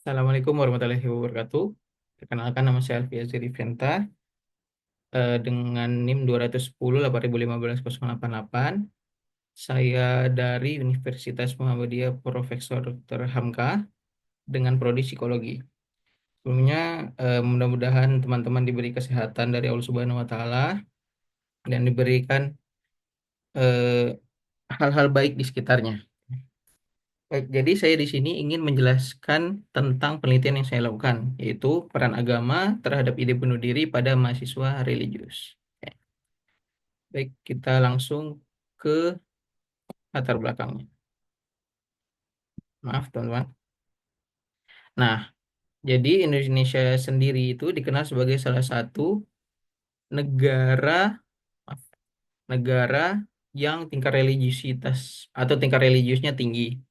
Assalamualaikum warahmatullahi wabarakatuh. Perkenalkan nama saya Alfi Azri Venta dengan NIM 210 Saya dari Universitas Muhammadiyah Profesor Dr. Hamka dengan prodi psikologi. Sebelumnya mudah-mudahan teman-teman diberi kesehatan dari Allah Subhanahu wa taala dan diberikan eh, hal-hal baik di sekitarnya. Baik, jadi saya di sini ingin menjelaskan tentang penelitian yang saya lakukan, yaitu peran agama terhadap ide bunuh diri pada mahasiswa religius. Oke. Baik, kita langsung ke latar belakangnya. Maaf, teman-teman. Nah, jadi Indonesia sendiri itu dikenal sebagai salah satu negara, maaf, negara yang tingkat religiusitas atau tingkat religiusnya tinggi,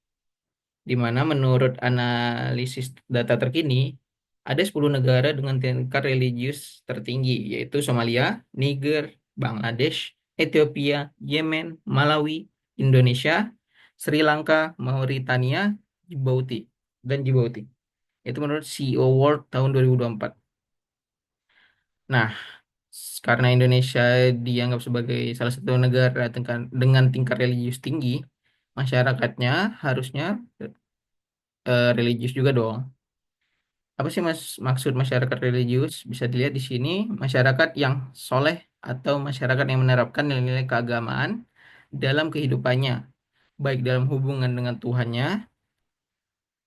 di mana menurut analisis data terkini, ada 10 negara dengan tingkat religius tertinggi, yaitu Somalia, Niger, Bangladesh, Ethiopia, Yemen, Malawi, Indonesia, Sri Lanka, Mauritania, Djibouti, dan Djibouti. Itu menurut CEO World tahun 2024. Nah, karena Indonesia dianggap sebagai salah satu negara dengan tingkat religius tinggi, masyarakatnya harusnya religius juga dong. Apa sih maksud masyarakat religius? Bisa dilihat di sini, masyarakat yang soleh atau masyarakat yang menerapkan nilai-nilai keagamaan dalam kehidupannya, baik dalam hubungan dengan Tuhannya,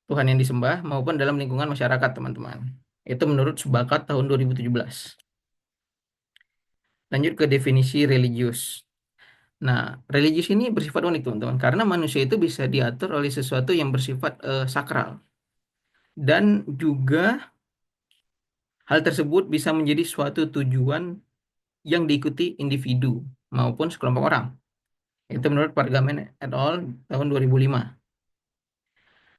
Tuhan yang disembah, maupun dalam lingkungan masyarakat, teman-teman. Itu menurut Subakat tahun 2017. Lanjut ke definisi religius. Nah, religius ini bersifat unik, teman-teman, karena manusia itu bisa diatur oleh sesuatu yang bersifat sakral. Dan juga hal tersebut bisa menjadi suatu tujuan yang diikuti individu maupun sekelompok orang. Itu menurut Pargamen et al. Tahun 2005.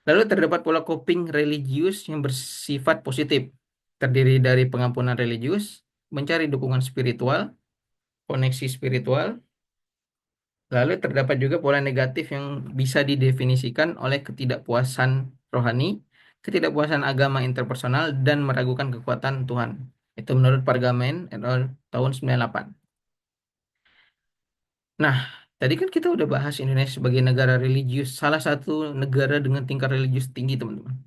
Lalu terdapat pola coping religius yang bersifat positif, terdiri dari pengampunan religius, mencari dukungan spiritual, koneksi spiritual. Lalu terdapat juga pola negatif yang bisa didefinisikan oleh ketidakpuasan rohani, ketidakpuasan agama interpersonal, dan meragukan kekuatan Tuhan. Itu menurut Pargamen et al. Tahun 98. Nah, tadi kan kita udah bahas Indonesia sebagai negara religius, salah satu negara dengan tingkat religius tinggi, teman-teman.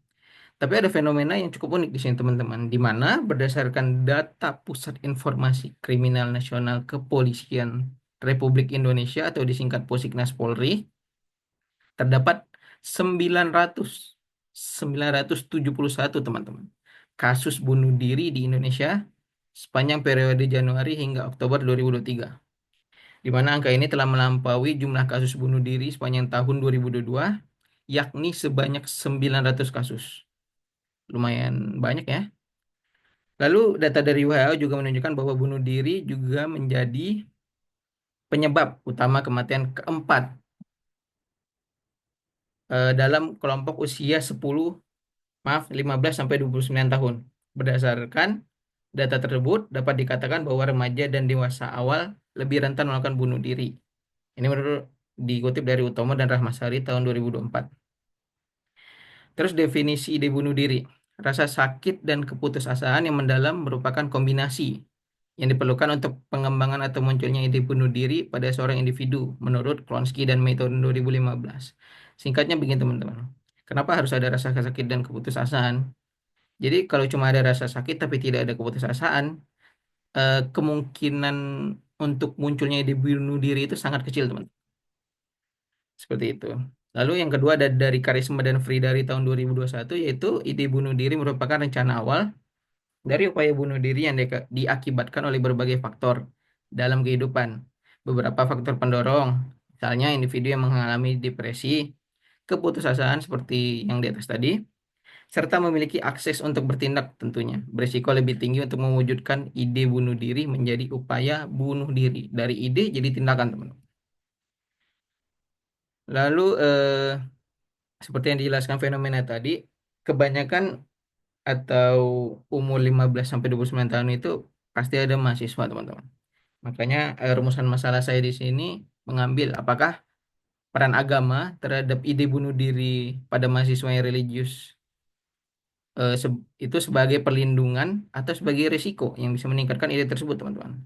Tapi ada fenomena yang cukup unik di sini, teman-teman, di mana berdasarkan data Pusat Informasi Kriminal Nasional Kepolisian Republik Indonesia atau disingkat Posiknas Polri, terdapat 971, teman-teman, kasus bunuh diri di Indonesia sepanjang periode Januari hingga Oktober 2023. Di mana angka ini telah melampaui jumlah kasus bunuh diri sepanjang tahun 2022, yakni sebanyak 900 kasus. Lumayan banyak ya. Lalu data dari WHO juga menunjukkan bahwa bunuh diri juga menjadi penyebab utama kematian keempat dalam kelompok usia 15 sampai 29 tahun. Berdasarkan data tersebut dapat dikatakan bahwa remaja dan dewasa awal lebih rentan melakukan bunuh diri. Ini menurut dikutip dari Utomo dan Rahmasari tahun 2024. Terus definisi ide bunuh diri. Rasa sakit dan keputusasaan yang mendalam merupakan kombinasi yang diperlukan untuk pengembangan atau munculnya ide bunuh diri pada seorang individu menurut Klonsky dan May tahun 2015. Singkatnya begini, teman-teman. Kenapa harus ada rasa sakit dan keputusasaan? Jadi kalau cuma ada rasa sakit tapi tidak ada keputusasaan, kemungkinan untuk munculnya ide bunuh diri itu sangat kecil, teman. Seperti itu. Lalu yang kedua ada dari Karisma dan Free dari tahun 2021, yaitu ide bunuh diri merupakan rencana awal dari upaya bunuh diri yang diakibatkan oleh berbagai faktor dalam kehidupan. Beberapa faktor pendorong, misalnya individu yang mengalami depresi, keputusasaan seperti yang di atas tadi, serta memiliki akses untuk bertindak tentunya. Berisiko lebih tinggi untuk mewujudkan ide bunuh diri menjadi upaya bunuh diri. Dari ide jadi tindakan, teman-teman. Lalu seperti yang dijelaskan fenomena tadi, kebanyakan atau umur 15 sampai 29 tahun itu pasti ada mahasiswa, teman-teman. Makanya rumusan masalah saya di sini mengambil apakah peran agama terhadap ide bunuh diri pada mahasiswa yang religius itu sebagai perlindungan atau sebagai risiko yang bisa meningkatkan ide tersebut, teman-teman.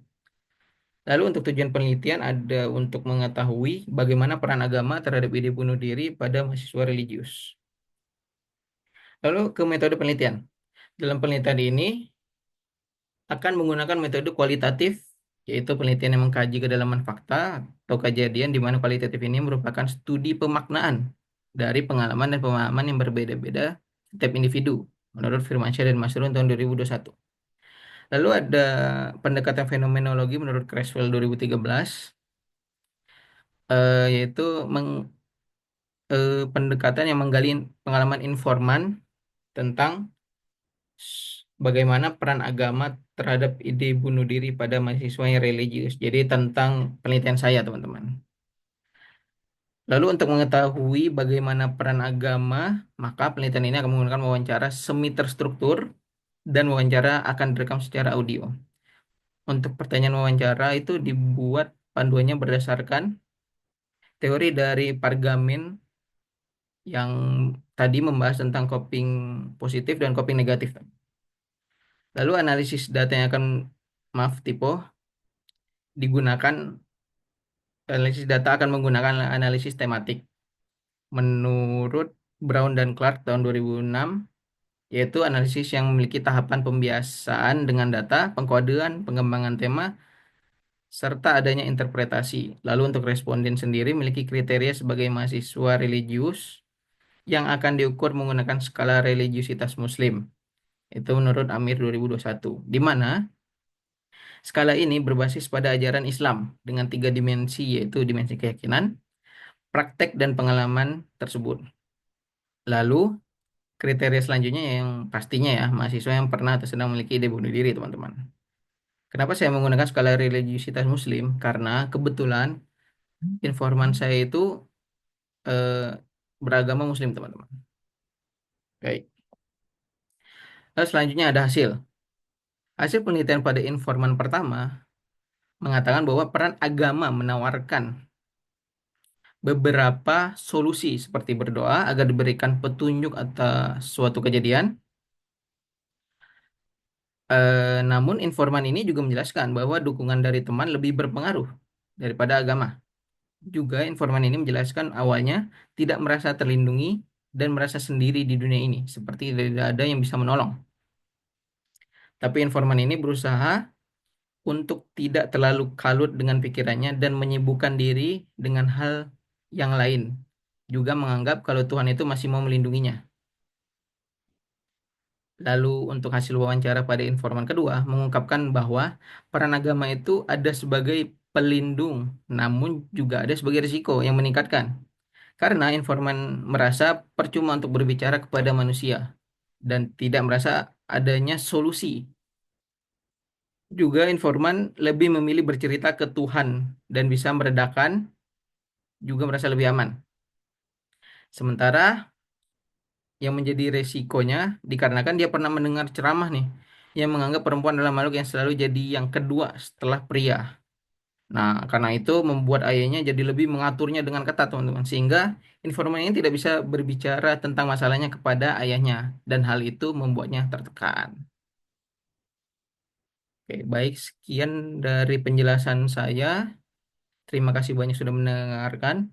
Lalu untuk tujuan penelitian ada untuk mengetahui bagaimana peran agama terhadap ide bunuh diri pada mahasiswa religius. Lalu ke metode penelitian. Dalam penelitian ini akan menggunakan metode kualitatif, yaitu penelitian yang mengkaji kedalaman fakta atau kejadian di mana kualitatif ini merupakan studi pemaknaan dari pengalaman dan pemahaman yang berbeda-beda setiap individu, menurut Firmansyah dan Masrun tahun 2021. Lalu ada pendekatan fenomenologi menurut Creswell 2013, yaitu pendekatan yang menggali pengalaman informan tentang bagaimana peran agama terhadap ide bunuh diri pada mahasiswa yang religius. Jadi tentang penelitian saya, teman-teman. Lalu untuk mengetahui bagaimana peran agama, maka penelitian ini akan menggunakan wawancara semi terstruktur dan wawancara akan direkam secara audio. Untuk pertanyaan wawancara itu dibuat panduannya berdasarkan teori dari Pargamin yang tadi membahas tentang coping positif dan coping negatif. Lalu analisis data yang akan, maaf, typo, digunakan, analisis data akan menggunakan analisis tematik. Menurut Brown dan Clark tahun 2006, yaitu analisis yang memiliki tahapan pembiasaan dengan data, pengkodean, pengembangan tema, serta adanya interpretasi. Lalu untuk responden sendiri memiliki kriteria sebagai mahasiswa religius yang akan diukur menggunakan skala religiusitas Muslim. Itu menurut Amir 2021. Di mana skala ini berbasis pada ajaran Islam dengan 3 dimensi, yaitu dimensi keyakinan, praktek, dan pengalaman tersebut. Lalu kriteria selanjutnya yang pastinya ya, mahasiswa yang pernah atau sedang memiliki ide bunuh diri, teman-teman. Kenapa saya menggunakan skala religiusitas Muslim? Karena kebetulan informan saya itu eh, beragama Muslim, teman-teman. Baik. Lalu selanjutnya ada hasil. Hasil penelitian pada informan pertama mengatakan bahwa peran agama menawarkan beberapa solusi seperti berdoa agar diberikan petunjuk atas suatu kejadian. Namun informan ini juga menjelaskan bahwa dukungan dari teman lebih berpengaruh daripada agama. Juga informan ini menjelaskan awalnya tidak merasa terlindungi dan merasa sendiri di dunia ini, seperti tidak ada yang bisa menolong. Tapi informan ini berusaha untuk tidak terlalu kalut dengan pikirannya dan menyibukkan diri dengan hal yang lain. Juga menganggap kalau Tuhan itu masih mau melindunginya. Lalu untuk hasil wawancara pada informan kedua mengungkapkan bahwa peran agama itu ada sebagai pelindung, namun juga ada sebagai risiko yang meningkatkan. Karena informan merasa percuma untuk berbicara kepada manusia dan tidak merasa adanya solusi. Juga informan lebih memilih bercerita ke Tuhan dan bisa meredakan, juga merasa lebih aman. Sementara yang menjadi resikonya dikarenakan dia pernah mendengar ceramah nih yang menganggap perempuan adalah makhluk yang selalu jadi yang kedua setelah pria. Nah, karena itu membuat ayahnya jadi lebih mengaturnya dengan ketat, teman-teman. Sehingga informan ini tidak bisa berbicara tentang masalahnya kepada ayahnya. Dan hal itu membuatnya tertekan. Oke, baik. Sekian dari penjelasan saya. Terima kasih banyak sudah mendengarkan.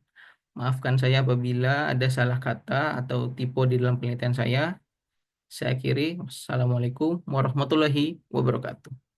Maafkan saya apabila ada salah kata atau typo di dalam penelitian saya. Saya akhiri. Wassalamualaikum warahmatullahi wabarakatuh.